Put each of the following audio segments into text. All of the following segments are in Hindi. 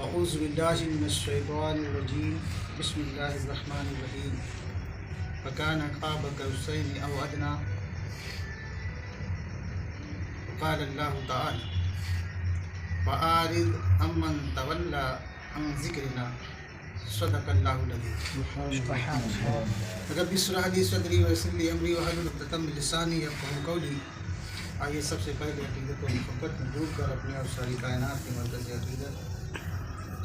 अऊज़ु बिल्लाहि मिनश्शैतानिर्रजीम बिस्मिल्लाहिर्रहमानिर्रहीम फकान क़ाब कौसैनि अव अदना क़ाल अल्लाहु तआला फ़अरिज़ अम्मन तवल्ला अन ज़िक्रिना सदक़ल्लाहुल अज़ीम। रब्बि इश्रह ली सदरी वयस्सिर ली अमरी वहलुल उक़दतम मिन लिसानी यफ़क़हू क़ौली। आइए सबसे पहले अक़ीदत व मोहब्बत में डूब कर अपने और सारी कायनात के मरकज़ अक़ीदत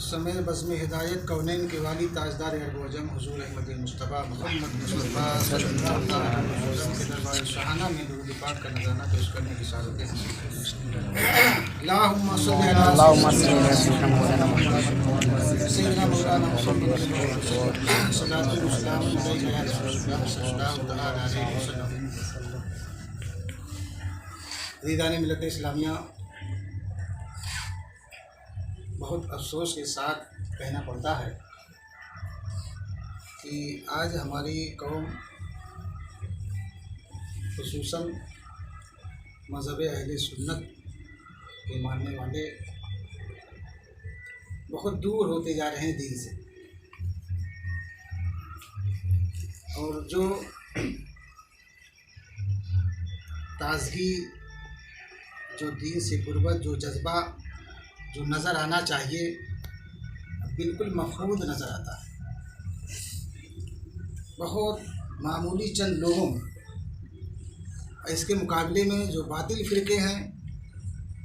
समय बज़्म हिदायत कौनैन के वाली ताजदार अरब वजम हुज़ूर अहमद मुस्तफ़ा मुहम्मद मुस्तफ़ा सल्लल्लाहु अलैहि वसल्लम के दरबार शाहाना में दुरूद पाक का नज़ाना पेश करने की सादत है। अल्लाहुम्मा सल्लि अला सय्यिदना मौलाना मुहम्मद सल्लल्लाहु अलैहि वसल्लम। दीदाने मिल्लत इस्लामिया, बहुत अफसोस के साथ कहना पड़ता है कि आज हमारी कौम खुसूसन मज़हब अहले सुन्नत के मानने वाले बहुत दूर होते जा रहे हैं दीन से, और जो ताज़गी, जो दीन से क़ुर्बत, जो जज्बा जो नज़र आना चाहिए, बिल्कुल मफहूद नज़र आता है। बहुत मामूली चंद लोगों में, इसके मुकाबले में जो बातिल फ़िरके हैं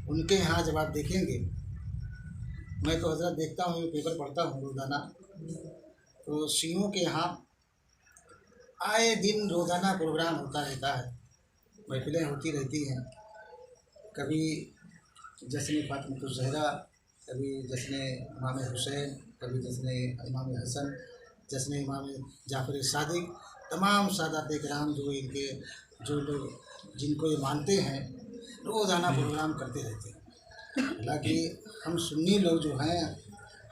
उनके यहाँ जब आप देखेंगे, मैं तो हज़रत देखता हूँ, पेपर पढ़ता हूँ रोज़ाना, तो शियों के यहाँ आए दिन रोज़ाना प्रोग्राम होता रहता है, महफिलें होती रहती हैं। कभी जश्न फ़ातिमतुज़ ज़हरा, कभी जश्न इमाम हुसैन, कभी जश्न इमाम हसन, जश्न इमाम जाफ़र सादिक, तमाम सादात इकराम जो लोग जिनको ये मानते हैं, रोज़ाना प्रोग्राम करते रहते हैं। हालांकि हम सुन्नी लोग जो हैं,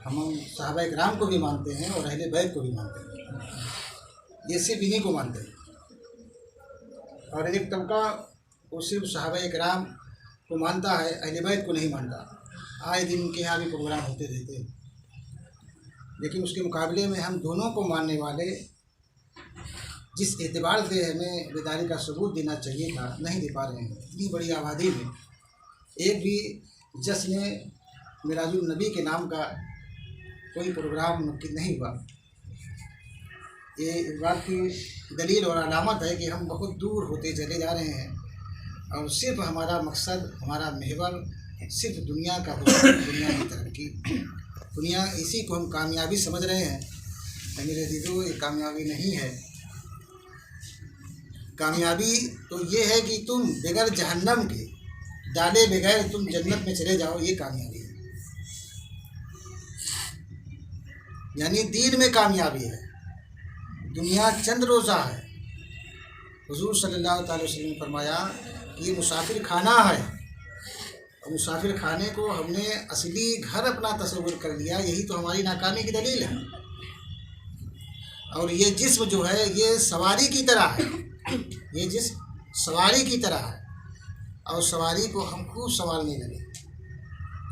हम सहाबा इकराम को भी मानते हैं और अहले बैत को भी मानते हैं, ये सिर्फ इन्हीं को मानते हैं। और एक तबका वो सिर्फ सहाबा इकराम को मानता है, अहले बैत को नहीं मानता। आए दिन उनके यहाँ भी प्रोग्राम होते रहते हैं, लेकिन उसके मुकाबले में हम दोनों को मानने वाले जिस एतबार से हमें बेदारी का सबूत देना चाहिए था, नहीं दे पा रहे हैं। इतनी बड़ी आबादी में एक भी जश्न मिलादुन नबी के नाम का कोई प्रोग्राम मुमकिन नहीं हुआ। ये इस बात की दलील और अलामत है कि हम बहुत दूर होते चले जा रहे हैं, और सिर्फ हमारा मकसद, हमारा महवर सिर्फ दुनिया का हुस्न, दुनिया की तरक्की, दुनिया, इसी को हम कामयाबी समझ रहे हैं। मेरे दीदो, ये कामयाबी नहीं है। कामयाबी तो ये है कि तुम बगैर जहन्नम के डाले बगैर तुम जन्नत में चले जाओ, ये कामयाबी है। यानी दीन में कामयाबी है। दुनिया चंद रोज़ा है। हुजूर सल्लल्लाहु अलैहि वसल्लम ने फरमाया कि ये मुसाफिर खाना है, और मुसाफिर खाने को हमने असली घर अपना तस्वुर कर लिया, यही तो हमारी नाकामी की दलील है। और ये जिस्म जो है, ये सवारी की तरह है, ये जिस्म सवारी की तरह है, और सवारी को हम खूब संभालने लगे।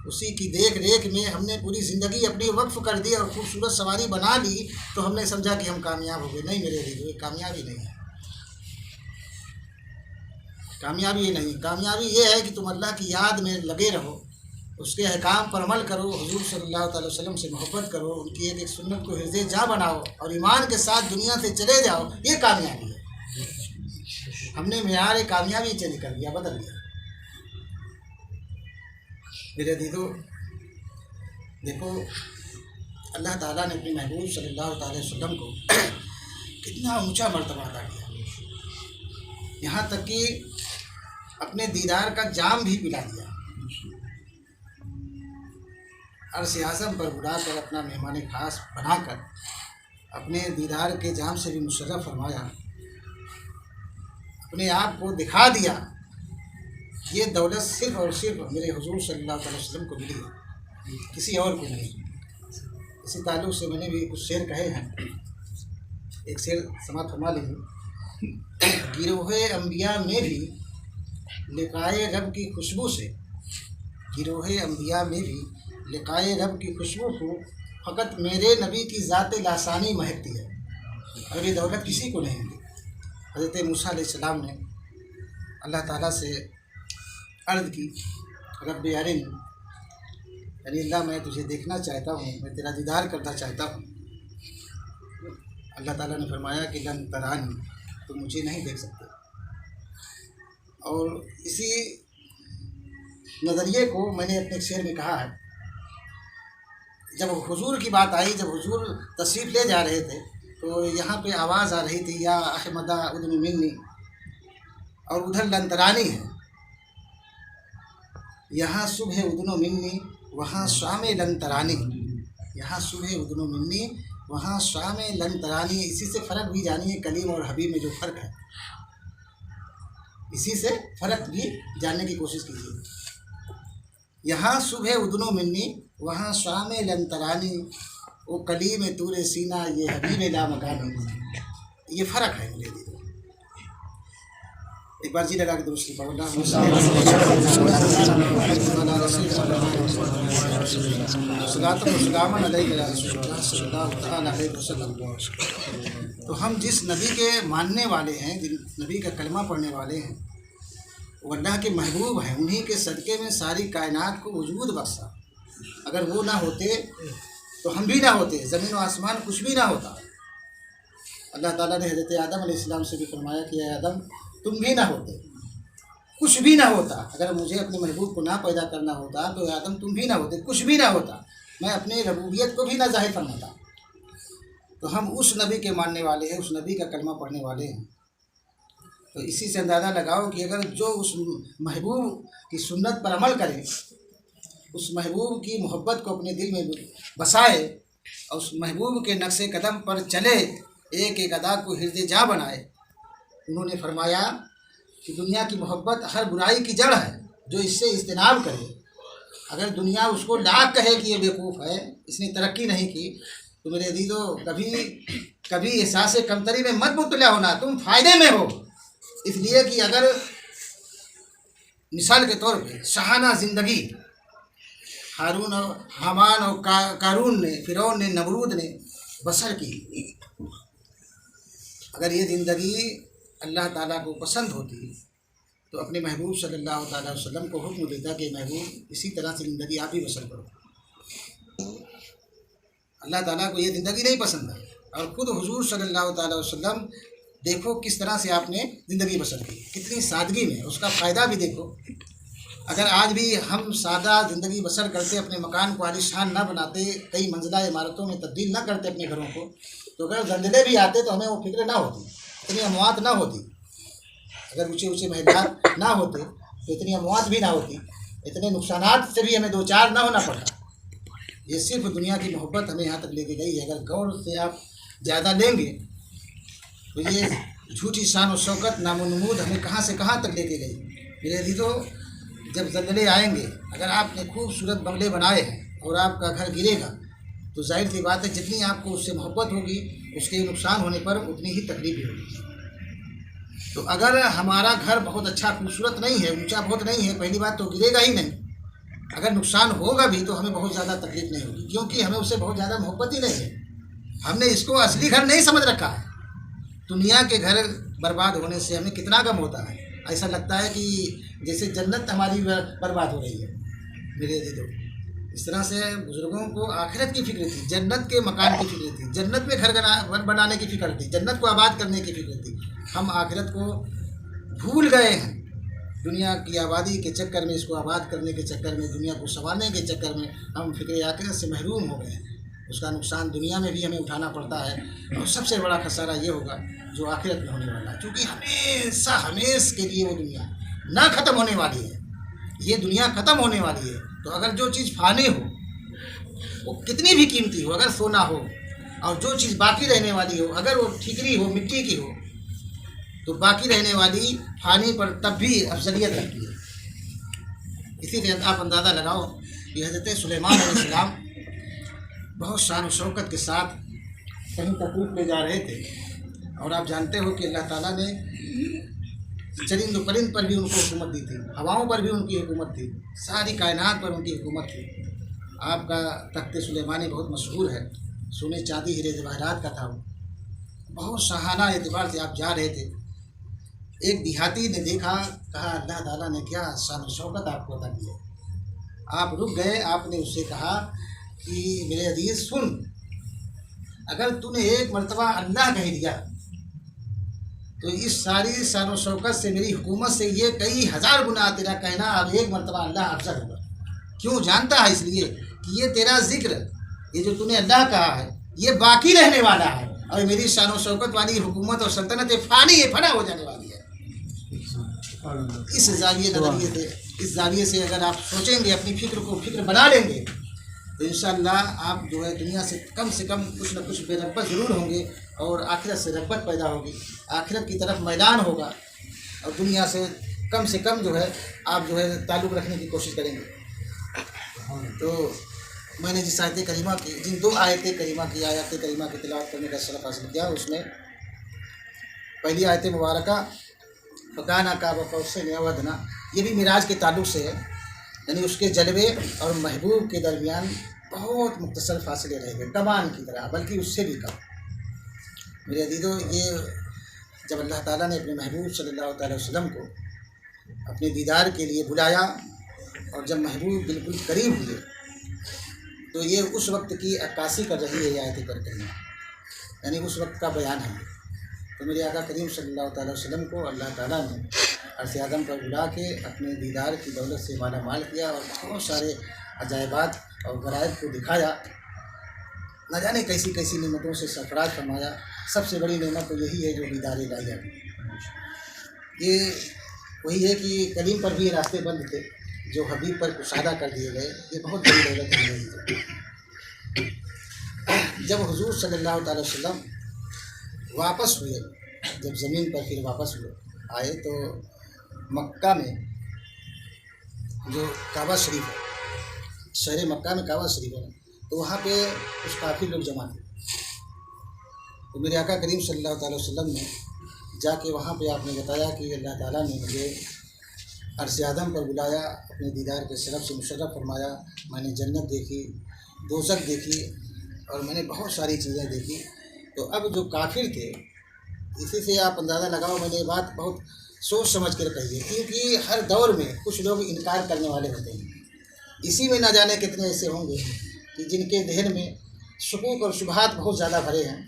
उसी की देख रेख में हमने पूरी ज़िंदगी अपनी वक्फ़ कर दी और खूबसूरत सवारी बना ली, तो हमने समझा कि हम कामयाब हो गए। नहीं मेरे लिए, ये कामयाबी नहीं है। कामयाबी ये नहीं, कामयाबी ये है कि तुम अल्लाह की याद में लगे रहो, उसके अहकाम पर अमल करो, हुजूर सल्लल्लाहु अलैहि वसल्लम से मोहब्बत करो, उनकी एक एक सुन्नत को हिर्ज़े जा बनाओ, और ईमान के साथ दुनिया से चले जाओ, ये कामयाबी है। हमने मेयार कामयाबी चेंज कर दिया, बदल दिया। मेरे दीदो, देखो अल्लाह ताला ने अपने महबूब सल्लल्लाहु अलैहि वसल्लम को कितना ऊंचा मर्तबा अता किया, यहाँ तक कि अपने दीदार का जाम भी पिला दिया। अर्श आज़म पर बुलाकर अपना मेहमान खास बनाकर अपने दीदार के जाम से भी मुशर्रफ फरमाया, अपने आप को दिखा दिया। ये दौलत सिर्फ और सिर्फ मेरे हुजूर सल्लल्लाहु अलैहि वसल्लम को मिली है, किसी और को नहीं। इसी ताल्लुक़ से मैंने भी कुछ शेर कहे हैं, एक शेर समाप्त फरमा लीजिए। गिरोहे अंबिया में भी लिकाए रब की खुशबू से, गिरोहे अंबिया में भी लिकाए रब की खुशबू को फ़कत मेरे नबी की ज़ात लासानी महकती है, और ये दौलत किसी को नहीं मिली। हज़रत मूसा अलैहिस्सलाम ने अल्लाह ताला से अर्ज़ की, रब्बि अरिनी, यानी अल्लाह मैं तुझे देखना चाहता हूँ, मैं तेरा दीदार करना चाहता हूँ। अल्लाह ताला ने फरमाया कि लन तरानी, तुम मुझे नहीं देख सकते। और इसी नज़रिए को मैंने अपने शेर में कहा है। जब हुजूर की बात आई, जब हुजूर तशरीफ़ ले जा रहे थे, तो यहाँ पे आवाज़ आ रही थी, या अहमदा उदनु मिन्नी, और उधर लंतरानी है। यहाँ सुबह उदनु मिन्नी, वहाँ शाम लंतरानी। यहाँ सुबह उदनु मिन्नी, वहाँ शाम लंतरानी। इसी से फ़र्क भी जानिए कलीम और हबीब में जो फ़र्क है, इसी से फ़र्क भी जानने की कोशिश कीजिए। यहाँ सुबह उदनु मिन्नी, वहाँ शाम लंतरानी, वो कलीम तूरे सीना, ये हबीब ला मकानी। ये फ़र्क है मेरे लिए। एक बार जी लगा के दूसरी पढ़ना। तो हम जिस नबी के मानने वाले हैं, जिन नबी का कलमा पढ़ने वाले हैं, वो अल्लाह के महबूब हैं। उन्हीं के सदक़े में सारी कायनात को वजूद बख्शा। अगर वो ना होते तो हम भी ना होते, ज़मीन व आसमान कुछ भी ना होता। अल्लाह ताला ने हज़रत आदम अलैहिस्सलाम से भी फरमाया कि आदम तुम भी ना होते, कुछ भी ना होता। अगर मुझे अपने महबूब को ना पैदा करना होता तो आदम तुम भी ना होते, कुछ भी ना होता। मैं अपने रबूबियत को भी ना ज़ाहिर फरमाता। तो हम उस नबी के मानने वाले हैं, उस नबी का कलमा पढ़ने वाले हैं। तो इसी से अंदाज़ा लगाओ कि अगर जो उस महबूब की सुन्नत पर अमल करे, उस महबूब की मोहब्बत को अपने दिल में बसाए, और उस महबूब के नक्शे कदम पर चले, एक एक अदा को हृदय जा बनाए। उन्होंने फरमाया कि दुनिया की मोहब्बत हर बुराई की जड़ है, जो इससे इज्तिनाब करे। अगर दुनिया उसको लाख कहे कि ये बेवकूफ़ है, इसने तरक्की नहीं की, तो मेरे अजीज़ों कभी एहसास कमतरी में मत मुब्तला होना, तुम फ़ायदे में हो। इसलिए कि अगर मिसाल के तौर पे शहाना ज़िंदगी हारून और हामान और कारून ने, फ़िरौन ने, नमरूद ने बसर की, अगर ये ज़िंदगी अल्लाह ताला को पसंद होती तो अपने महबूब सल्लल्लाहु अलैहि वसल्लम को हुक्म देता कि महबूब इसी तरह से ज़िंदगी आप ही बसर करो। अल्लाह ताला को ये ज़िंदगी नहीं पसंद है, और ख़ुद हुजूर सल्लल्लाहु अलैहि वसल्लम देखो किस तरह से आपने ज़िंदगी बसर की, कितनी सादगी में। उसका फ़ायदा भी देखो। अगर आज भी हम सादा ज़िंदगी बसर करते, अपने मकान को आलीशान ना बनाते, कई मंजिला इमारतों में तब्दील ना करते अपने घरों को, तो अगर ज़लज़ले भी आते तो हमें वो फिक्र ना होती, इतनी अमवात ना होती। अगर ऊँचे ऊँचे महलात ना होते तो इतनी अमवात भी ना होती, इतने नुकसानात से भी हमें दो चार ना होना पड़ता। ये सिर्फ दुनिया की मोहब्बत हमें यहाँ तक लेके गई है। अगर गौर से आप ज़्यादा लेंगे तो ये झूठी शान और शौकत, नामो नमूद हमें कहाँ से कहाँ तक लेके गई। मेरे अज़ीज़ों, जब ज़लज़ले आएंगे, अगर आपने खूबसूरत बंगले बनाए हैं और आपका घर गिरेगा, तो जाहिर सी बात है जितनी आपको उससे मोहब्बत होगी, उसके नुकसान होने पर उतनी ही तकलीफ भी होगी। तो अगर हमारा घर बहुत अच्छा खूबसूरत नहीं है, ऊंचा बहुत नहीं है, पहली बात तो गिरेगा ही नहीं। अगर नुकसान होगा भी तो हमें बहुत ज़्यादा तकलीफ नहीं होगी, क्योंकि हमें उससे बहुत ज़्यादा मोहब्बत ही नहीं है। हमने इसको असली घर नहीं समझ रखा है। दुनिया के घर बर्बाद होने से हमें कितना गम होता है। ऐसा लगता है कि जैसे जन्नत हमारी बर्बाद हो रही है। मेरे अज़ीज़ों, इस तरह से बुज़ुर्गों को आखिरत की फ़िक्र थी, जन्नत के मकान की फ़िक्र थी, जन्नत में घर बनाने की फ़िक्र थी, जन्नत को आबाद करने की फ़िक्र थी। हम आखिरत को भूल गए हैं। दुनिया की आबादी के चक्कर में, इसको आबाद करने के चक्कर में, दुनिया को संभालने के चक्कर में हम फ़िक्र आखिरत से महरूम हो गए हैं। उसका नुकसान दुनिया में भी हमें उठाना पड़ता है, और सबसे बड़ा खसारा ये होगा जो आखिरत में होने वाला है, क्योंकि हमेशा हमेश के लिए वो दुनिया ना ख़त्म होने वाली है। ये दुनिया ख़त्म होने वाली है। तो अगर जो चीज़ फानी हो, वो कितनी भी कीमती हो, अगर सोना हो, और जो चीज़ बाकी रहने वाली हो, अगर वो ठीकरी हो, मिट्टी की हो, तो बाकी रहने वाली फानी पर तब भी अफजलियत रखती है। इसीलिए आप अंदाज़ा लगाओ कि हज़रत सुलेमान अलैहिस्सलाम बहुत शान और शौकत के साथ कहीं तशरीफ़ ले जा रहे थे, और आप जानते हो कि अल्लाह ताला ने चरिंद परिंद पर भी उनको हुकूमत दी थी, हवाओं पर भी उनकी हुकूमत थी, सारी कायनात पर उनकी हुकूमत थी। आपका तख्त सुलेमानी बहुत मशहूर है, सोने चांदी हीरे जवाहरात का था वो। बहुत सहाना एतबार से आप जा रहे थे, एक देहाती ने देखा, कहा अल्लाह ताला ने क्या शान शौकत आपको अता की है। आप रुक गए, आपने उससे कहा कि मेरे अजीज सुन, अगर तूने एक मर्तबा अल्लाह कह दिया तो इस सारी शान शौकत से, मेरी हुकूमत से ये कई हज़ार गुना तेरा कहना अब एक मर्तबा अल्लाह अफजल होगा। क्यों जानता है? इसलिए कि ये तेरा जिक्र, ये जो तूने अल्लाह कहा है, ये बाकी रहने वाला है, और मेरी शान व शौकत वाली हुकूमत और सल्तनत फ़ानी है, फना हो जाने वाली है। इस जाविये नज़रिए से, इस जाविये से अगर आप सोचेंगे, अपनी फ़िक्र को फ़िक्र बना लेंगे, तो इंशाअल्लाह आप जो है दुनिया से कम कुछ न कुछ बेरग़बत ज़रूर होंगे, और आखिरत से रग़बत पैदा होगी, आखिरत की तरफ मैदान होगा, और दुनिया से कम जो है आप जो है ताल्लुक़ रखने की कोशिश करेंगे। तो मैंने जिस आयत करीमा की, जिन 2 आयत करीमा की तिलावत करने का शरफ़ हासिल किया, उसमें पहली आयत मुबारका फ़काना काबा कौसैन औ अदना, ये भी मिराज के ताल्लुक़ से है, यानी उसके जलवे और महबूब के दरमियान बहुत मुख्तसर फासले रह गए, कमान की तरह, बल्कि उससे भी कम। मेरे अजीज़ों, ये जब अल्लाह ताला ने अपने महबूब सल्लल्लाहु अलैहि वसल्लम को अपने दीदार के लिए बुलाया, और जब महबूब बिल्कुल करीब हुए, तो ये उस वक्त की अक्कासी कर रही है ये आयत करीमा, यानी उस वक्त का बयान है। तो मेरे आका करीम सल्लल्लाहु अलैहि वसल्लम को अल्लाह ताला ने अर्श आज़म पर बुला के अपने दीदार की दौलत से माला माल किया, और बहुत सारे अजायबात और गरायब को दिखाया, न जाने कैसी कैसी नेमतों से सरफराज फरमाया। सबसे बड़ी नेमत तो यही है जो दीदार इलाही है। ये वही है कि कलीम पर भी ये रास्ते बंद थे, जो हबीब पर कुशादा कर दिए गए, ये बहुत बड़ी दौलत है। जब हुजूर सल्लल्लाहु अलैहि वसल्लम वापस हुए, जब ज़मीन पर फिर वापस हुए आए, तो मक्का में जो काबा शरीफ है, शहर मक्का में काबा शरीफ है, तो वहाँ पे कुछ काफ़ी लोग जमा थे। तो मेरे आका करीम सल्लल्लाहु अलैहि वसल्लम ने जाके वहाँ पे आपने बताया कि अल्लाह ताला ने मुझे अर्श आज़म पर बुलाया, अपने दीदार के शरफ़ से मुशर्रफ फरमाया। मैंने जन्नत देखी, दोज़ख देखी, और मैंने बहुत सारी चीज़ें देखी। तो अब जो काफिर थे, इसी से आप अंदाज़ा लगाओ, मैंने ये बात बहुत सोच समझ कर कही है, क्योंकि हर दौर में कुछ लोग इनकार करने वाले होते हैं। इसी में न जाने कितने ऐसे होंगे कि जिनके जहन में शुकूक और शुबहात बहुत ज़्यादा भरे हैं,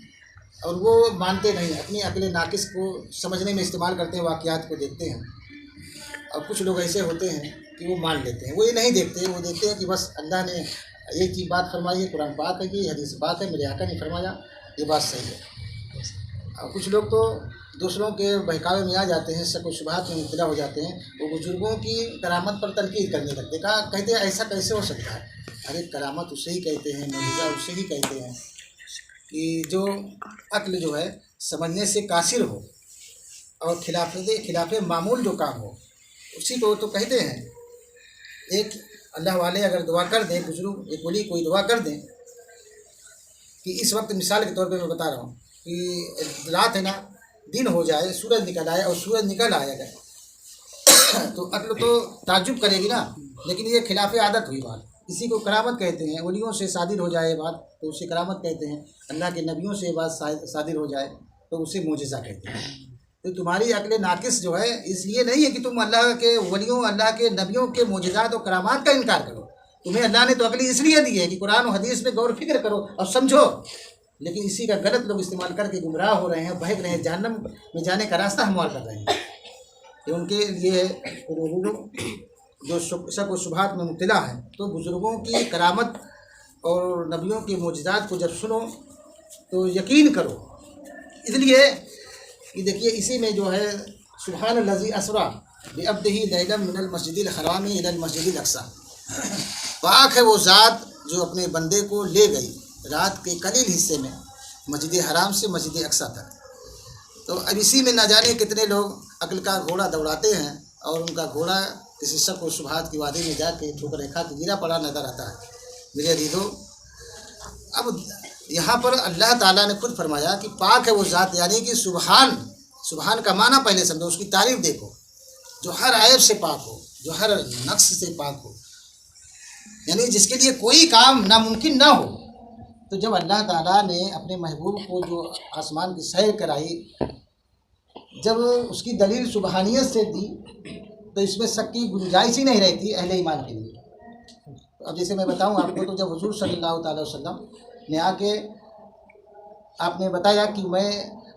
और वो मानते नहीं, अपनी अक्ल नाकिस को समझने में इस्तेमाल करते हैं, वाक़यात को देखते हैं। और कुछ लोग ऐसे होते हैं कि वो मान लेते हैं, वो ये नहीं देखते, वो देखते हैं कि बस अल्लाह ने ये चीज़ बात फरमाई है, कुरान पाक है कि हदीस पाक है, मेरे आका ने फरमाया, ये बात सही है। और कुछ लोग तो दूसरों के बहकावे में आ जाते हैं, शक व शुबहात में मुब्तला हो जाते हैं, वो बुजुर्गों की करामत पर तनकीद करने लगते, कहते हैं ऐसा कैसे हो सकता है। अरे करामत उसे ही कहते हैं, मौजूदा उसे ही कहते हैं कि जो अक्ल जो है समझने से कासिर हो, और खिलाफ मामूल जो काम हो, उसी को तो कहते हैं। एक अल्लाह वाले अगर दुआ कर दें, बुजुर्ग एक वली कोई दुआ कर दें कि इस वक्त मिसाल के तौर पे मैं बता रहा हूँ कि रात है ना, दिन हो जाए, सूरज निकल आए, और सूरज निकल आएगा तो अक्ल तो ताज्जुब करेगी ना, लेकिन ये खिलाफ आदत हुई बात। इसी को करामत कहते हैं। वलियों से सादिर हो जाए बात तो उसे करामत कहते हैं, अल्लाह के नबियों से बात सादिर हो जाए तो उसे मोजिज़ा कहते हैं। तो तुम्हारी अक्ल नाकिस जो है, इसलिए नहीं है कि तुम अल्लाह के वलियों, अल्लाह के नबियों के मोजिज़ात और करामात का इनकार करो। तुम्हें अल्लाह ने तो अक्ल इसलिए दी है कि कुरान और हदीस में गौर फिक्र करो और समझो, लेकिन इसी का गलत लोग इस्तेमाल करके गुमराह हो रहे हैं, बहक रहे हैं, जहन्नम में जाने का रास्ता हमवार कर रहे हैं। कि उनके लिए जो शक व शुबहात में मुब्तला है, तो बुज़ुर्गों की करामत और नबियों के मोजिज़ात को जब सुनो तो यकीन करो। इसलिए कि देखिए, इसी में जो है सुब्हानल्लज़ी असरा बिअब्दिही लैलन मिनल मस्जिदिल हरामी इलल मस्जिदिल अक्सा, पाक है वो ज़ात जो अपने बंदे को ले गई रात के कलील हिस्से में मस्जिद हराम से मस्जिद अक्सा तक। तो अब इसी में न जाने कितने लोग अक्ल का घोड़ा दौड़ाते हैं, और उनका घोड़ा किसी शक व शुबहात की वादी में जाके ठोकर खा के गिरा पड़ा नज़र आता है। मेरे अजीज़ों, अब यहाँ पर अल्लाह ताला ने खुद फरमाया कि पाक है वो ज़ात, यानी कि सुबहान का माना पहले समझो, उसकी तारीफ़ देखो, जो हर ऐब से पाक हो, जो हर नक्स से पाक हो। यानी जिसके लिए कोई काम नामुमकिन ना हो। तो जब अल्लाह ताला ने अपने महबूब को जो आसमान की सैर कराई, जब उसकी दलील सुबहानियत से दी, तो इसमें शक की गुंजाइश ही नहीं रहती अहले ईमान के लिए। अब जैसे मैं बताऊं आपको, तो जब हुजूर सल्लल्लाहु अलैहि वसल्लम ने आके आपने बताया कि मैं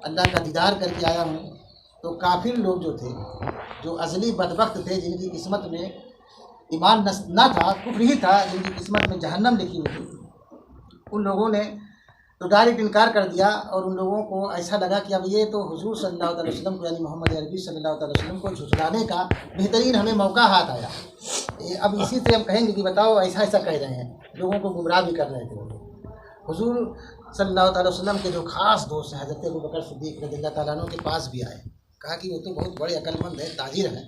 अल्लाह का दीदार करके आया हूँ, तो काफिर लोग जो थे, जो अज़ली बदबख्त थे, जिनकी किस्मत में ईमान न था, कुफ्र ही था, जिनकी किस्मत में जहन्नम लिखी हुई थी, उन लोगों ने तो डायरेक्ट इनकार कर दिया। और उन लोगों को ऐसा लगा कि अब ये तो हुजूर सल्लल्लाहु अलैहि वसल्लम को, यानी मोहम्मद अरबी सल्लल्लाहु अलैहि वसल्लम को झुठलाने का बेहतरीन हमें मौका हाथ आया। अब इसी से हम कहेंगे कि बताओ ऐसा ऐसा कह रहे हैं, लोगों को गुमराह भी कर रहे थे वो लोग। हुजूर सल्लल्लाहु अलैहि वसल्लम के जो खास दोस्त हैं हज़रत अबू बकर सिद्दीक़ रज़ियल्लाहु ताला अन्हु के पास भी आए, कहा कि वो तो बहुत बड़े अक्लमंद हैं, ताजिर हैं।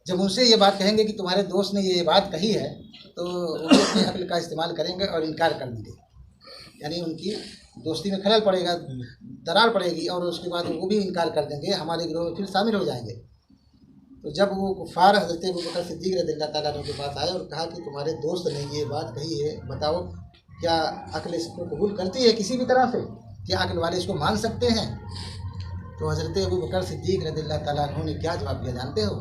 जब उनसे ये बात कहेंगे कि तुम्हारे दोस्त ने ये बात कही है, तो वो अपनी अक्ल का इस्तेमाल करेंगे और इनकार कर देंगे, यानी उनकी दोस्ती में खलल पड़ेगा, दरार पड़ेगी, और उसके बाद वो भी इनकार कर देंगे, हमारे गिरोह में फिर शामिल हो जाएंगे। तो जब वो कुफ़ार हज़रत अबू बकर सिद्दीक़ रज़ियल्लाहु ताला अन्हु के पास आए और कहा कि तुम्हारे दोस्त ने ये बात कही है, बताओ क्या अक्ल इसको कबूल करती है किसी भी तरह से, क्या अक्ल वाले इसको मान सकते हैं? तो हज़रत अबू बकर सिद्दीक़ रज़ियल्लाहु ताला अन्हु ने क्या जवाब दिया जानते हो?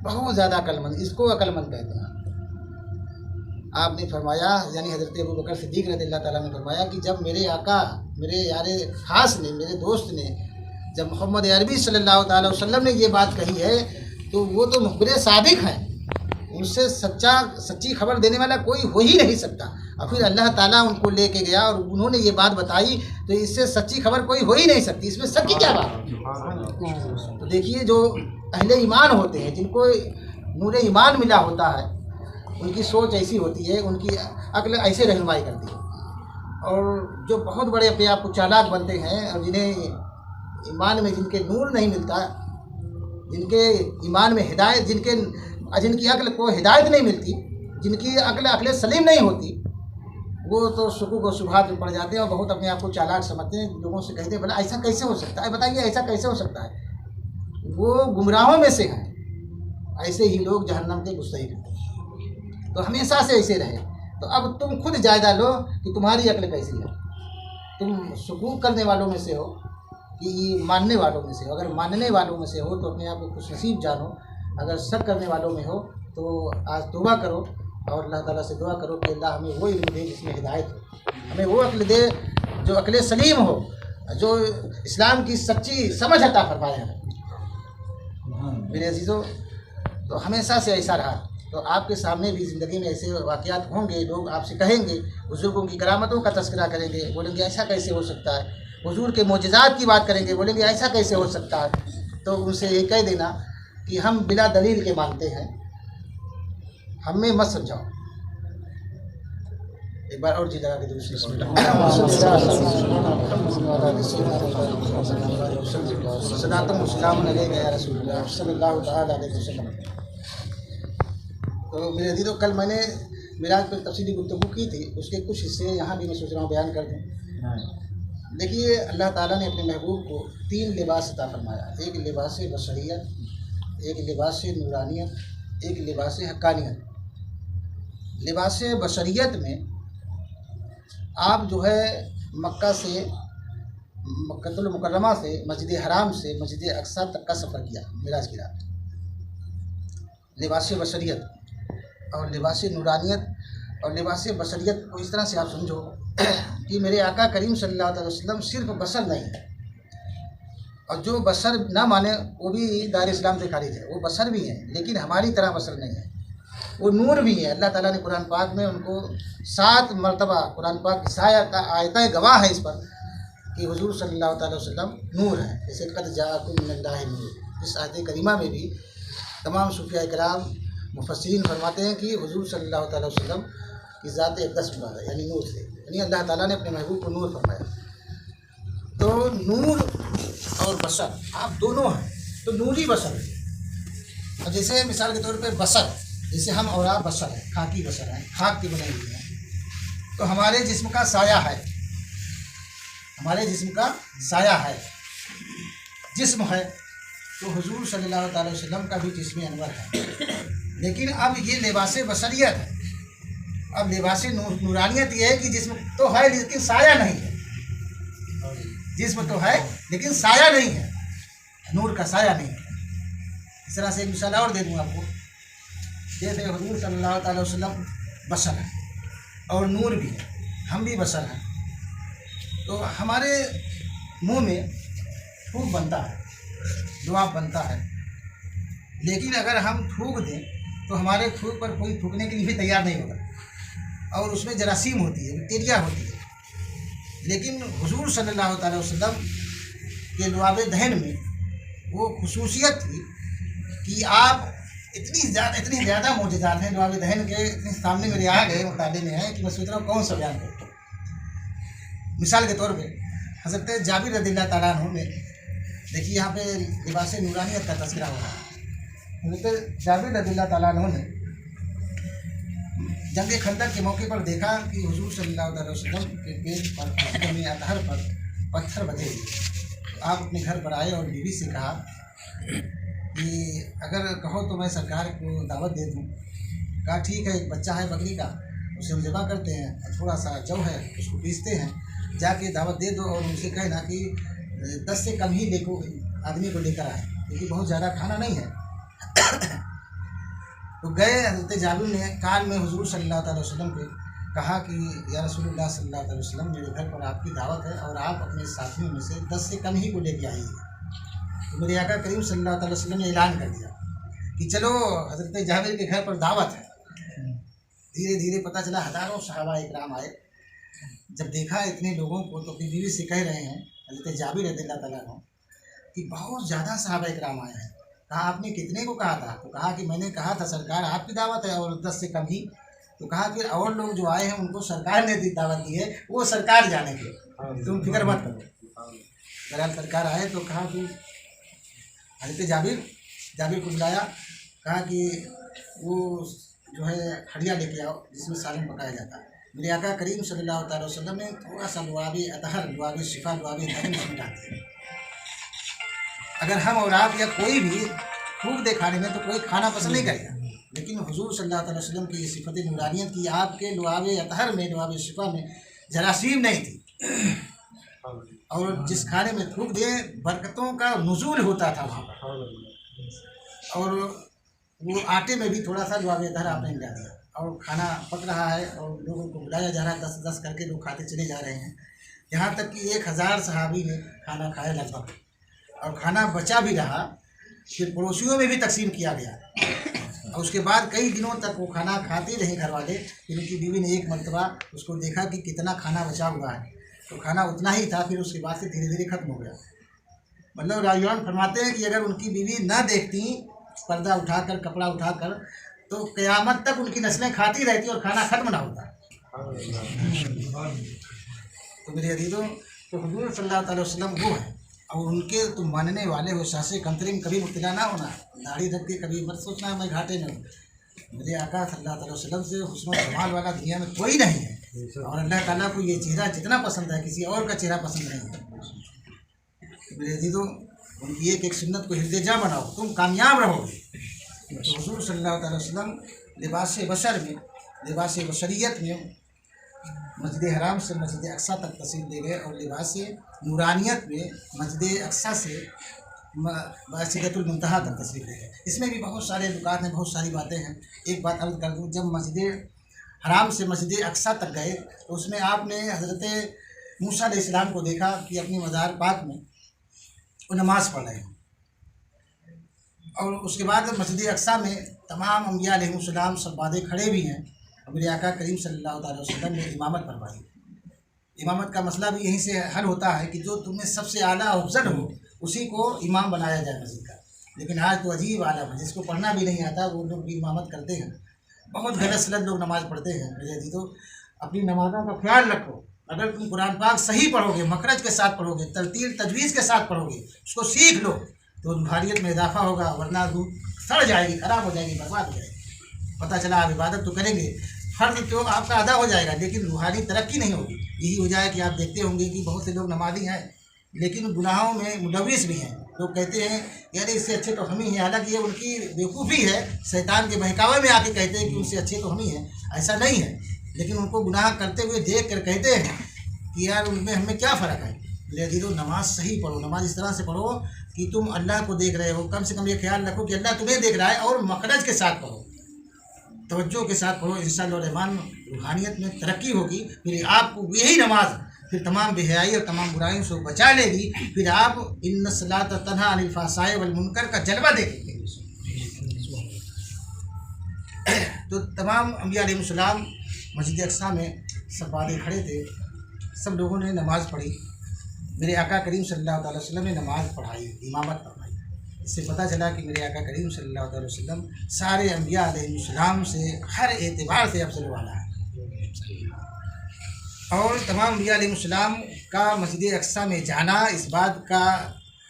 बहुत ज़्यादा अक्लमंद, इसको अक्लमंद कहते हैं। आपने फरमाया, यानी हज़रत अबू बकर सिद्दीक़ रज़ियल्लाहु ताला ने फरमाया कि जब मेरे आका, मेरे यारे ख़ास ने, मेरे दोस्त ने, जब मोहम्मद अरबी सल्लल्लाहु अलैहि वसल्लम ने ये बात कही है, तो वो तो मुखबिर सादिक हैं, उनसे सच्ची खबर देने वाला कोई हो ही नहीं सकता। और फिर अल्लाह ताला उनको लेके गया और उन्होंने ये बात बताई, तो इससे सच्ची खबर कोई हो ही नहीं सकती, इसमें शक की क्या बात है? तो देखिए, जो अहले ईमान होते हैं, जिनको नूर ईमान मिला होता है, उनकी सोच ऐसी होती है, उनकी अक्ल ऐसे रहनुमाई करती है। और जो बहुत बड़े अपने आप को चालाक बनते हैं और जिन्हें ईमान में, जिनके नूर नहीं मिलता, जिनके ईमान में हिदायत, जिनकी अक्ल को हिदायत नहीं मिलती, जिनकी अक्ल सलीम नहीं होती, वो तो शुकूक और शुबहात में पड़ जाते हैं और बहुत अपने आप को चालाक समझते हैं। लोगों से कहते हैं भला ऐसा कैसे हो सकता है, बताइए ऐसा कैसे हो सकता है? वो गुमराहों में से हैं। ऐसे ही लोग जहन्नम के मुस्तहिक हैं। तो हमेशा से ऐसे रहे। तो अब तुम खुद जायजा लो कि तुम्हारी अक्ल कैसी है। तुम शुकूक करने वालों में से हो कि मानने वालों में से हो? अगर मानने वालों में से हो तो अपने आप को खुशनसीब जानो। अगर शक करने वालों में हो तो आज तौबा करो और अल्लाह ताला से दुआ करो कि अल्लाह हमें वो इल्म दे जिसमें हिदायत हो, हमें वो अक्ल दे जो अक्ल सलीम हो, जो इस्लाम की सच्ची समझ अता फरमाया है। मेरे अजीज़ों, तो हमेशा से ऐसा रहा। तो आपके सामने भी ज़िंदगी में ऐसे वाक़यात होंगे, लोग आपसे कहेंगे, बुज़ुर्गों की करामतों का तज़किरा करेंगे, बोलेंगे ऐसा कैसे हो सकता है, हुज़ूर के मोजज़ात की बात करेंगे, बोलेंगे ऐसा कैसे हो सकता है। तो उनसे ये कह देना कि हम बिला दलील के मानते हैं, हमें मत समझाओ। एक बार और जी लगा के दूसरी तो मेरे अजीज़ों, कल मैंने मिराज पर तफसीली गुफ्तगू की थी, उसके कुछ हिस्से यहाँ भी मैं सोच रहा हूँ बयान कर दूँ। देखिए, अल्लाह ताला ने अपने महबूब को 3 लिबास अता फरमाया। एक लिबास बशरियत, एक लिबास नूरानियत, एक लिबास हक्कानियत। लिबास बशरियत में आप जो है मक्कातुल मुकर्रमा से, मस्जिद हराम से मस्जिद अक्सा तक का सफ़र किया मिराज की रात। लिबास बशरियत और लिबास नूरानियत। और लिबास बशरियत को इस तरह से आप समझो कि मेरे आका करीम सल्लल्लाहु अलैहि वसल्लम सिर्फ बशर नहीं है, और जो बशर ना माने वो भी दायरे इस्लाम से खारिज है। वो बशर भी हैं लेकिन हमारी तरह बशर नहीं है, वो नूर भी है। अल्लाह ताला ने कुरान पाक में उनको 7 मरतबा, कुरान पाक की आयतें गवाह है इस पर कि हुजूर सल्लल्लाहु अलैहि वसल्लम नूर है। जैसे कद जाअकुम मिनल्लाहि नूर, इस आयत करीमा में भी तमाम सूफिया कराम मुफस्सिरीन फरमाते हैं कि हुजूर सल्लल्लाहु अलैहि वसल्लम की ज़ात अक़दस मुराद है, यानी नूर से, यानी अल्लाह ताला ने अपने महबूब को नूर फरमाया। तो नूर और बशर आप दोनों हैं, तो नूरी बशर है। और जैसे मिसाल के तौर पे बशर, जैसे हम और आप बशर हैं, खाकी बशर हैं, खाक की बनाई हुई हैं, तो हमारे जिस्म का साया है, हमारे जिस्म का साया है, जिस्म है। तो हुजूर सल्लल्लाहु अलैहि वसल्लम का भी जिस्म अनवर है, लेकिन अब ये लिबास बशरियत है। अब लिबास नूरानियत ये है कि जिस्म तो है लेकिन साया नहीं है, जिस्म तो है लेकिन साया नहीं है, नूर का साया नहीं है। इस तरह से एक मिसाल और दे दूँ आपको। जैसे हुजूर सल्लल्लाहु अलैहि वसल्लम बशर है और नूर भी है, हम भी बशर हैं। तो हमारे मुंह में थूक बनता है, लुआब बनता है, लेकिन अगर हम थूक दें तो हमारे थूक पर कोई थूकने के लिए भी तैयार नहीं होगा और उसमें जरासीम होती है, बैक्टीरिया होती है। लेकिन हुजूर सल्लल्लाहु अलैहि वसल्लम के लुआब दहन में वो खुसूसियत थी कि आप इतनी ज़्यादा मौजूदात हैं लुआब दहन के, इतने सामने मेरे आ गए मुताले में है कि मैं सोच रहा हूँ कौन सा बयान करूँ। मिसाल के तौर पे हज़रत जाबिर रज़ियल्लाहु ताला अन्हु ने, देखिए यहाँ पे लिबास नूरानियत का तज़किरा हो रहा है। हज़रत जाबिर रज़ियल्लाहु ताला अन्हु ने जंग खंदक के मौके पर देखा कि हुजूर सल्लल्लाहु अलैहि वसल्लम के पेट पर में अतहर पर पत्थर बजे हुए। तो आप अपने घर पर आए और बीवी से कहा कि अगर कहो तो मैं सरकार को दावत दे दूँ। कहा ठीक है, एक बच्चा है बकरी का, उसे हम ज़बह करते हैं, थोड़ा सा जौ है उसको पीसते हैं, जाके दावत दे दो और उनसे कहना कि 10 से कम ही आदमी को लेकर आए, क्योंकि बहुत ज़्यादा खाना नहीं है। तो गए, हज़रत जाबिर ने कान में हुजूर सल्लल्लाहु अलैहि वसल्लम के कहा कि या रसूलुल्लाह सल्लल्लाहु अलैहि वसल्लम, मेरे घर पर आपकी दावत है और आप अपने साथियों में से 10 से कम ही को लेके आइए। तो मेरे आका करीम सल्लल्लाहु अलैहि वसल्लम ने ऐलान कर दिया कि चलो हज़रत जाबिर के घर पर दावत है। धीरे धीरे पता चला हज़ारों सहाबा इकराम आए। जब देखा इतने लोगों को तो अपनी बीवी से कह रहे हैं हज़रत जाबिर रज़ियल्लाहु ताला अन्हु कि बहुत ज़्यादा सहाबा इकराम आए हैं। कहा आपने कितने को कहा था? तो कहा कि मैंने कहा था सरकार आपकी दावत है और 10 से कम ही। तो कहा फिर और लोग जो आए हैं उनको सरकार ने दी दावत दी है, वो सरकार जानेंगे, तुम फिक्र मत करो। बहरहाल सरकार आए तो कहा कि हज़रत जाबिर को बुलाया, कहा कि वो जो है हड़िया लेके आओ जिसमें सालन पकाया जाता है। मेरे आका करीम सल्लल्लाहु अलैहि वसल्लम ने थोड़ा सा लुआब अतहर, लुआब शिफा, लुआब दहन इसमें डालते हैं। अगर हम और आप या कोई भी फूक दे खाने में तो कोई खाना पसंद नहीं करेगा, लेकिन हुजूर सल्लल्लाहु अलैहि वसल्लम की सिफत नूरानियत की, आपके लुआब अतहर में, लुआब शिफा में जरासीम नहीं थी और जिस खाने में थूक दे बरकतों का नुज़ूल होता था वहाँ पर। और वो आटे में भी थोड़ा सा लुआब अतहर आपने मिला दिया और खाना पक रहा है और लोगों को बुलाया जा रहा है, 10-10 करके लोग खाते चले जा रहे हैं। यहाँ तक कि 1000 सहाबी ने खाना खाया लगभग, और खाना बचा भी रहा, फिर पड़ोसियों में भी तकसीम किया गया। और उसके बाद कई दिनों तक वो खाना खाते रहे घर वाले। फिर उनकी बीवी ने एक मरतबा उसको देखा कि कितना खाना बचा हुआ है, तो खाना उतना ही था। फिर उसके बाद से धीरे धीरे ख़त्म हो गया। मतलब राजवान फरमाते हैं कि अगर उनकी बीवी न देखती पर्दा उठाकर, कपड़ा उठाकर, तो क़यामत तक उनकी नस्लें खाती रहती और खाना ख़त्म ना होता। तो मेरे अजीज़ों, तो हुजूर सल्लल्लाहु अलैहि वसल्लम वो है और उनके तुम मानने वाले हो, शासे कंतरी में कभी मुब्तला ना होना, दाढ़ी रख के कभी मत सोचना मैं घाटे में हूँ। मेरे आका सल्लल्लाहु अलैहि वसल्लम से हुस्न जमाल वाला दुनिया में कोई नहीं है और अल्लाह ताला को ये चेहरा जितना पसंद है किसी और का चेहरा पसंद नहीं है। मेरे अजीज़ों, उनकी एक सुन्नत को हिर्दे-जा बनाओ, तुम कामयाब रहोगे। तो हुजूर सल्लल्लाहु अलैहि वसल्लम लिबास बशर में, लिबास बशरियत में मस्जिद हराम से मस्जिद अक्सा तक तशरीफ़ ले गए और लिबास नूरानियत में मस्जिद अक्सा से सिदरतुल मुंतहा तक तशरीफ़ ले गए। इसमें भी बहुत सारे नुकात हैं, बहुत सारी बातें हैं। एक बात अर्ज़ कर दूँ, जब मस्जिद हराम से मस्जिद अक्सा तक गए तो उसमें आपने हज़रत मूसा अलैहिस्सलाम को देखा कि अपनी मज़ार पाक में वो नमाज़ पढ़ रहे हैं। और उसके बाद मस्जिद अक्सा में तमाम अम्बिया अलैहिमुस्सलाम सब बादे खड़े भी हैं और मेरे आका करीम सल्लल्लाहु अलैहि वसल्लम ने इमामत फरमाई। इमामत का मसला भी यहीं से हल होता है कि जो तुम्हें सबसे आला अफजल हो उसी को इमाम बनाया जाए मस्जिद का। लेकिन आज तो अजीब आलम है, जिसको पढ़ना भी नहीं आता वो लोग भी इमामत करते हैं। बहुत गलत सलत लोग नमाज़ पढ़ते हैं। मेरे अजीज़ों, अपनी नमाज़ों का ख्याल रखो। अगर तुम कुरान पाक सही पढ़ोगे, मखरज के साथ पढ़ोगे, तरतील तजवीज़ के साथ पढ़ोगे, उसको सीख लो तो रूहानियत में इजाफा होगा, वरना रूह सड़ जाएगी, ख़राब हो जाएगी, बर्बाद हो जाएगी। पता चला आप इबादत तो करेंगे, फ़र्ज तो आपका अदा हो जाएगा, लेकिन रूहानी तरक्की नहीं होगी। यही वजह है कि आप देखते होंगे कि बहुत से लोग नमाज़ी हैं लेकिन गुनाहों में मुलविस भी हैं। लोग कहते हैं यार इससे अच्छे तो हम ही हैं, हालांकि ये उनकी बेवकूफ़ी है, शैतान के बहकावे में आके कहते हैं कि उनसे अच्छे तो हम ही हैं, ऐसा नहीं है। लेकिन उनको गुनाह करते हुए देख कर कहते हैं कि यार उनमें हमें क्या फ़र्क है। ले दीदो, नमाज सही पढ़ो, नमाज इस तरह से पढ़ो कि तुम अल्लाह को देख रहे हो, कम से कम ये ख्याल रखो कि अल्लाह तुम्हें देख रहा है, और मखरज के साथ पढ़ो, तवज्जो के साथ पढ़ो। इंशाअल्लाह रहमान रूहानियत में तरक्की होगी। फिर आपको यही नमाज फिर तमाम बेहयाई और तमाम बुराइयों से बचा लेगी। फिर आप इन्न सलात तन्हा अनिल फ़हशाइ वल मुनकर का जलवा देखेंगे। तो तमाम अम्बिया अलैहिस्सलाम मस्जिद अक़सा में सब वाले खड़े थे, सब लोगों ने नमाज़ पढ़ी। मेरे आका करीम सल्लल्लाहु अलैहि वसल्लम ने नमाज़ पढ़ाई, इमामत पढ़ाई। इससे पता चला कि मेरे आका करीम सल्लल्लाहु अलैहि वसल्लम सारे अम्बिया अलैहिस्सलाम से हर एतबार से अफजल वाला है। और तमाम अम्बिया अलैहिस्सलाम का मस्जिद अक़सा में जाना इस बात का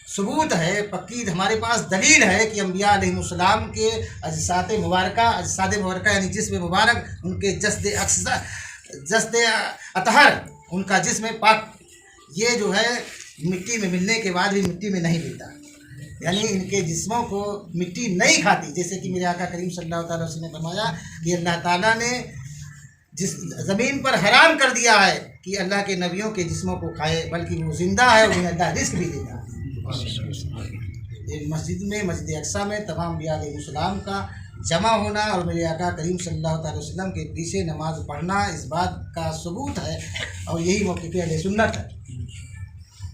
सबूत है, पक्की हमारे पास दलील है कि अम्बिया अलैहिस्सलाम के अजसाद मुबारक यानी जिस्म मुबारक, उनके जस्द अतहर, उनका जिस्म पाक, ये जो है मिट्टी में मिलने के बाद भी मिट्टी में नहीं मिलता, यानी इनके जिस्मों को मिट्टी नहीं खाती। जैसे कि मेरे आका करीम सल्लल्लाहु अलैहि वसल्लम ने फरमाया कि अल्लाह ताला ने जिस ज़मीन पर हराम कर दिया है कि अल्लाह के नबियों के जिस्मों को खाए, बल्कि वो ज़िंदा है, उन्हें अल्लाह रिस्क भी देता है। मस्जिद अक़सा में तमाम अम्बिया अलैहिस्सलाम का जमा होना और मेरे आका करीम सल्लल्लाहु अलैहि वसल्लम के पीछे नमाज पढ़ना इस बात का सबूत है। और यही मौक़िफ़ अहले सुन्नत है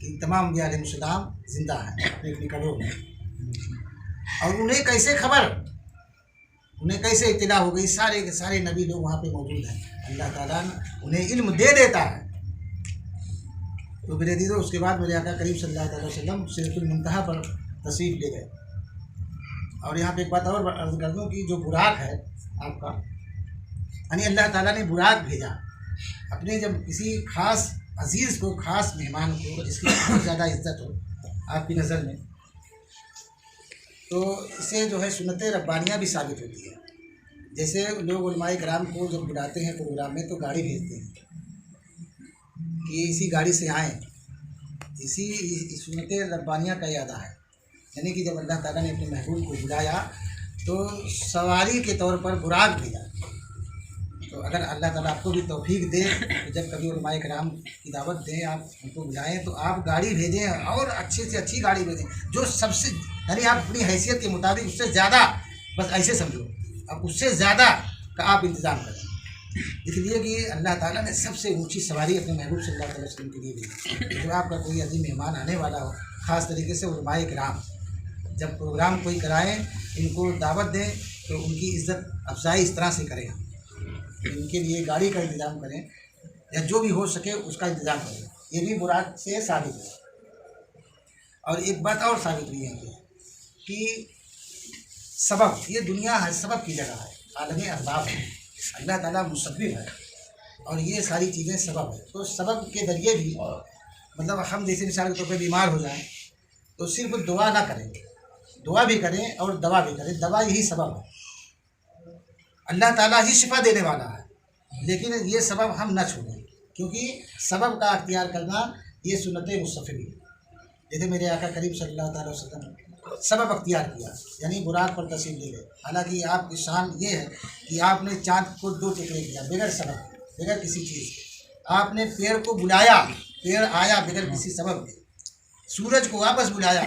कि तमाम अम्बिया अलैहिस्सलाम ज़िंदा हैं अपने अपनी कब्रों में। और उन्हें कैसे इत्तला हो गई, सारे के सारे नबी लोग वहाँ पे मौजूद हैं, अल्लाह ताला उन्हें इल्म दे देता है। तो मेरे दीदो, उसके बाद मेरे आका करीम सल्लल्लाहु अलैहि वसल्लम सिदरतुल मुंतहा पर तशरीफ़ ले गए। और यहाँ पे एक बात और अर्ज़ कर दूँ कि जो बुराक है आपका, यानी अल्लाह ताला ने बुराक भेजा अपने, जब किसी ख़ास अजीज़ को, ख़ास मेहमान को, जिसकी बहुत ज़्यादा इज्जत हो आपकी नज़र में, तो इससे जो है सुन्नत रब्बानिया भी साबित होती है। जैसे लोग उलमाए कराम को जब बुलाते हैं प्रोग्राम में तो गाड़ी भेजते हैं कि इसी गाड़ी से आएँ, इसी सुन्नत रब्बानिया का याद है। यानी कि जब अल्लाह ताला ने अपने महबूब को बुलाया तो सवारी के तौर पर बुराक भेजा। तो अगर अल्लाह ताला आपको भी तौफीक दे तो जब कभी उलमाए कराम की दावत दें, आप उनको बुलाएं, तो आप गाड़ी भेजें और अच्छे से अच्छी गाड़ी भेजें, जो सबसे, यानी आप अपनी हैसियत के मुताबिक उससे ज़्यादा, बस ऐसे समझो, अब उससे ज़्यादा का आप इंतज़ाम करें, इसलिए कि अल्लाह ताला ने सबसे ऊँची सवारी अपने महबूब सल्लल्लाहु अलैहि वसल्लम के लिए दी। जब आपका कोई अजीम मेहमान आने वाला हो, ख़ास तरीके से उलमाए कराम जब प्रोग्राम कोई कराएँ, इनको दावत दें तो उनकी इज़्ज़त अफजाई इस तरह से करें, इनके लिए गाड़ी का इंतज़ाम करें या जो भी हो सके उसका इंतज़ाम करें। ये भी बुराक से साबित है। और एक बात और साबित हुई है कि सबब, ये दुनिया है सबब की जगह है, आलम अरबाब है, अल्लाह ताला मुसब्बिब है और ये सारी चीज़ें सबब है। तो सबब के ज़रिए भी, मतलब हम जैसे मिसाल के तौर पर बीमार हो जाएं तो सिर्फ दुआ ना करें, दुआ भी करें और दवा भी करें। दवा यही सबब है, अल्लाह ताला ही शिफा देने वाला है, लेकिन ये सबब हम न छोड़ें, क्योंकि सबब का अख्तियार करना ये सुन्नत मुस्तफ़ी है। जैसे मेरे आका करीम सल्लल्लाहु अलैहि वसल्लम सबब अख्तियार किया, यानी बुराक पर तशरीफ़ ले गए। हालांकि आपकी शान ये है कि आपने चाँद को 2 टुकड़े किया बगैर सबब, बगैर किसी चीज़ के। आपने पेड़ को बुलाया, पेड़ आया बगैर किसी सबब के। सूरज को वापस बुलाया,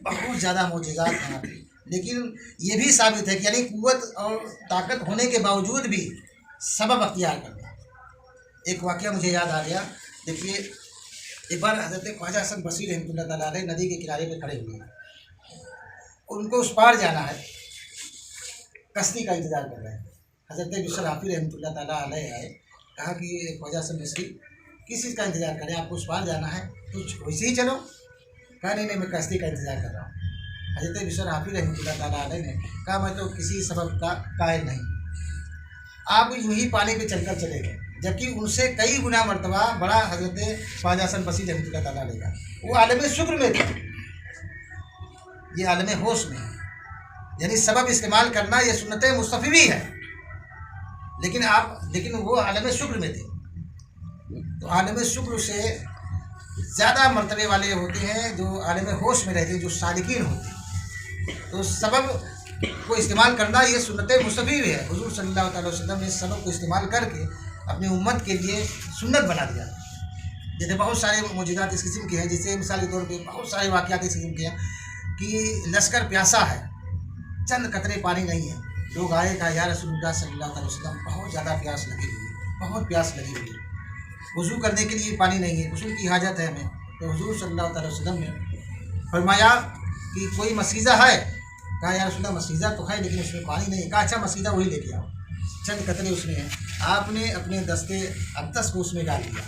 बहुत ज़्यादा मोजज़ात हैं। लेकिन ये भी साबित है कि यानी कुव्वत और ताकत होने के बावजूद भी सबब अख्तियार करना। एक वाक़या मुझे याद आ गया। देखिए, एक बार हज़रत ख्वाजा हसन बसरी रहमतुल्लाह तआला अलैह नदी के किनारे पे खड़े हुए हैं, उनको उस पार जाना है, कश्ती का इंतज़ार कर रहे हैं। हज़रत बिशर हाफी रहमतुल्लाह तआला अलैह आए, कहा कि ख्वाजा हसन बसरी किस चीज़ का इंतज़ार करें, आपको उस पार जाना है तो वैसे ही चलो। कहा नहीं, मैं कश्ती का इंतज़ार कर रहा हूँ। हज़रत बिशर हाफी रहमतुल्लाह तआला अलैह ने कहा, मैं तो किसी सबब का कायल नहीं, आप यूँ ही पानी पे चलकर चले गए। जबकि उनसे कई गुना मरतबा बड़ा हज़रत ख्वाजा हसन बसरी रहमतुल्लाह तआला अलैह का, वो आलम शुक्र में थे, ये आलम होश में है। यानी सबब इस्तेमाल करना ये सुन्नत मुस्तफ़ी भी है, लेकिन वो आलम शुक्र में थे। तो आलम शुक्र से ज़्यादा मर्तबे वाले होते हैं, जो आलम होश में रहते हैं, जो सालिकीन होते हैं। तो सबब को इस्तेमाल करना ये सुन्नत मुस्तफ़ी है। हुज़ूर सल्लल्लाहु अलैहि वसल्लम ने सबब को इस्तेमाल करके अपनी उम्मत के लिए सुन्नत बना दिया। जैसे बहुत सारे मौजूदात इस किस्म के हैं, जैसे मिसाल के तौर पे बहुत सारे वाक़यात इस किस्म के हैं कि लश्कर प्यासा है, चंद कतरे पानी नहीं है, लोग आए कहा या रसूलुल्लाह सल्लल्लाहु अलैहि वसल्लम बहुत ज़्यादा प्यास लगी हुई है, बहुत प्यास लगी हुई है, वज़ू करने के लिए पानी नहीं है, गुस्ल की हाजत है हमें। तो हुज़ूर सल्लल्लाहु अलैहि वसल्लम ने फरमाया कि कोई मसीज़ा है? कहा या रसूलल्लाह मसीज़ा तो है लेकिन उसमें पानी नहीं है। कहा अच्छा मसीज़ा वही लेके आओ, चंद कतरे उसमें हैं। आपने अपने दस्ते अक़दस को उसमें डाल दिया।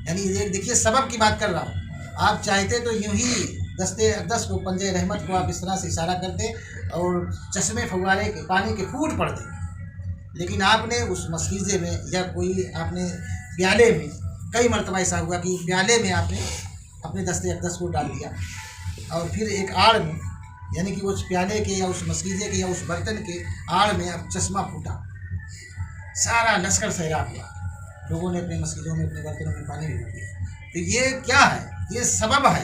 यानी ये देखिए सबब की बात कर रहा हूँ। आप चाहते तो यूं ही दस्ते अक़दस को, पंजे रहमत को आप इस तरह से इशारा करते और चश्मे फव्वारे के पानी के फूट पड़ते, लेकिन आपने उस मस्कीज़े में या कोई आपने प्याले में, कई मरतबा ऐसा हुआ कि प्याले में आपने अपने दस्ते अक़दस को डाल दिया और फिर एक आड़ में, यानी कि उस प्याले के या उस मस्कीज़े के या उस बर्तन के आड़ में अब चश्मा फूटा, सारा लश्कर सैराब हुआ, लोगों ने अपने मस्जिदों में, अपने बर्तनों में पानी भी दिया। तो ये क्या है? ये सबब है।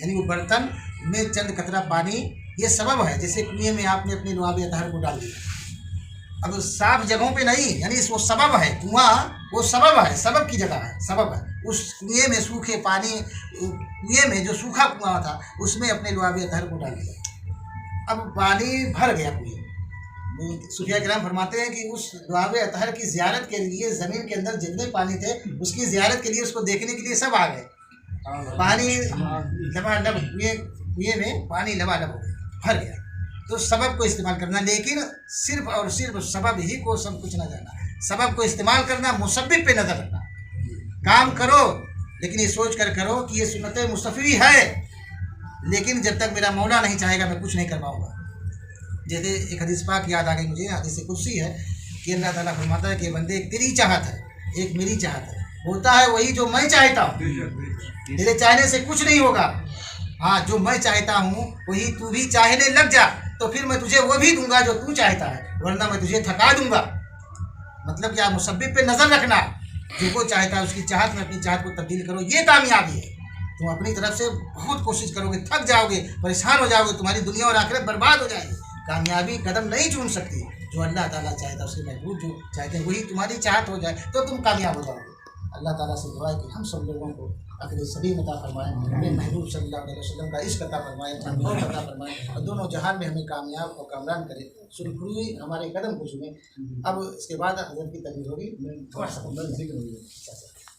यानी वो बर्तन में चंद कतरा पानी ये सबब है। जैसे कुएं में आपने अपने लुआब अतहर को डाल दिया, अब साफ जगहों पे नहीं, यानी वो सबब है। कुआं वो सबब है, सबब की जगह है, सबब है। उस कुएं में सूखे पानी, कुएं में जो सूखा कुआं था उसमें अपने लुआब अतहर को डाल दिया, अब पानी भर गया कुएं। सूफिया किराम फरमाते हैं कि उस लुआब अतहर की ज़ियारत के लिए ज़मीन के अंदर जितने पानी थे उसकी ज़ियारत के लिए, उसको देखने के लिए सब आ गए। पानी लबालब कुएं में पानी लबालब हो गया, भर गया। तो सबब को इस्तेमाल करना, लेकिन सिर्फ और सिर्फ सबब ही को सब कुछ न जाना, सबब को इस्तेमाल करना, मुसब्बिब पे नज़र रखना। काम करो लेकिन ये सोच कर करो कि ये सुन्नत मुस्तफ़ी है, लेकिन जब तक मेरा मौला नहीं चाहेगा मैं कुछ नहीं कर पाऊँगा। जैसे एक हदीस पाक याद आ गई मुझे, हदीस कुदसी है कि अल्लाह ताला फरमाता है कि बंदे एक तेरी चाहत है, एक मेरी चाहत है, होता है वही जो मैं चाहता हूँ, तेरे चाहने से कुछ नहीं होगा। हाँ, जो मैं चाहता हूँ वही तू भी चाहने लग जा, तो फिर मैं तुझे वो भी दूंगा जो तू चाहता है, वरना मैं तुझे थका दूंगा। मतलब क्या? मुसब्बिब पे नज़र रखना, जो वो चाहता है उसकी चाहत में अपनी चाहत को तब्दील करो, ये कामयाबी है। तुम अपनी तरफ से बहुत कोशिश करोगे, थक जाओगे, परेशान हो जाओगे, तुम्हारी दुनिया और आखिरत बर्बाद हो जाएगी। कामयाबी कदम नहीं चूम सकती, जो अल्लाह ताला चाहता है उसके महबूब जो चाहते हैं वही तुम्हारी चाहत हो जाए तो तुम कामयाब हो जाओगे। अल्लाह ताला से दुआ है कि हम सब लोगों को अक़ल सलीम अता फरमाएं, हमें महबूब सल्लल्लाहु अलैहि वसल्लम का इश्क अता फरमाएं, मोहब्बत अता फरमाएं और दोनों जहान में हमें कामयाब और कामरान करें, सुरखुरी हमारे कदम को चुमें। अब इसके बाद हज़रत की तकरीर होगी, थोड़ा सा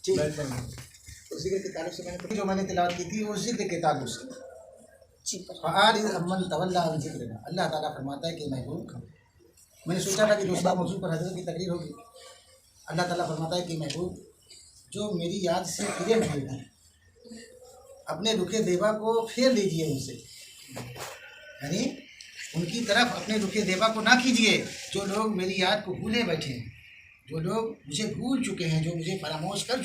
ठीक है। तो ज़िक्र के ताल्लुक़ से मैंने जो मैंने तिलावत की थी वो ज़िक्र के ताल्लुक़ से अल्लाह ताला फरमाता है कि महबूब, मैंने सोचा था कि दूसरा मौजू पर हज़रत की तकरीर होगी। अल्लाह ताला फरमाता है कि महबूब, जो मेरी याद से फिरे हुए हैं, अपने रुखे देवा को फेर लीजिए उनसे, यानी उनकी तरफ अपने रुखे देवा को ना कीजिए। जो लोग मेरी याद को भूले बैठे हैं, जो लोग मुझे भूल चुके हैं, जो मुझे फरामोश कर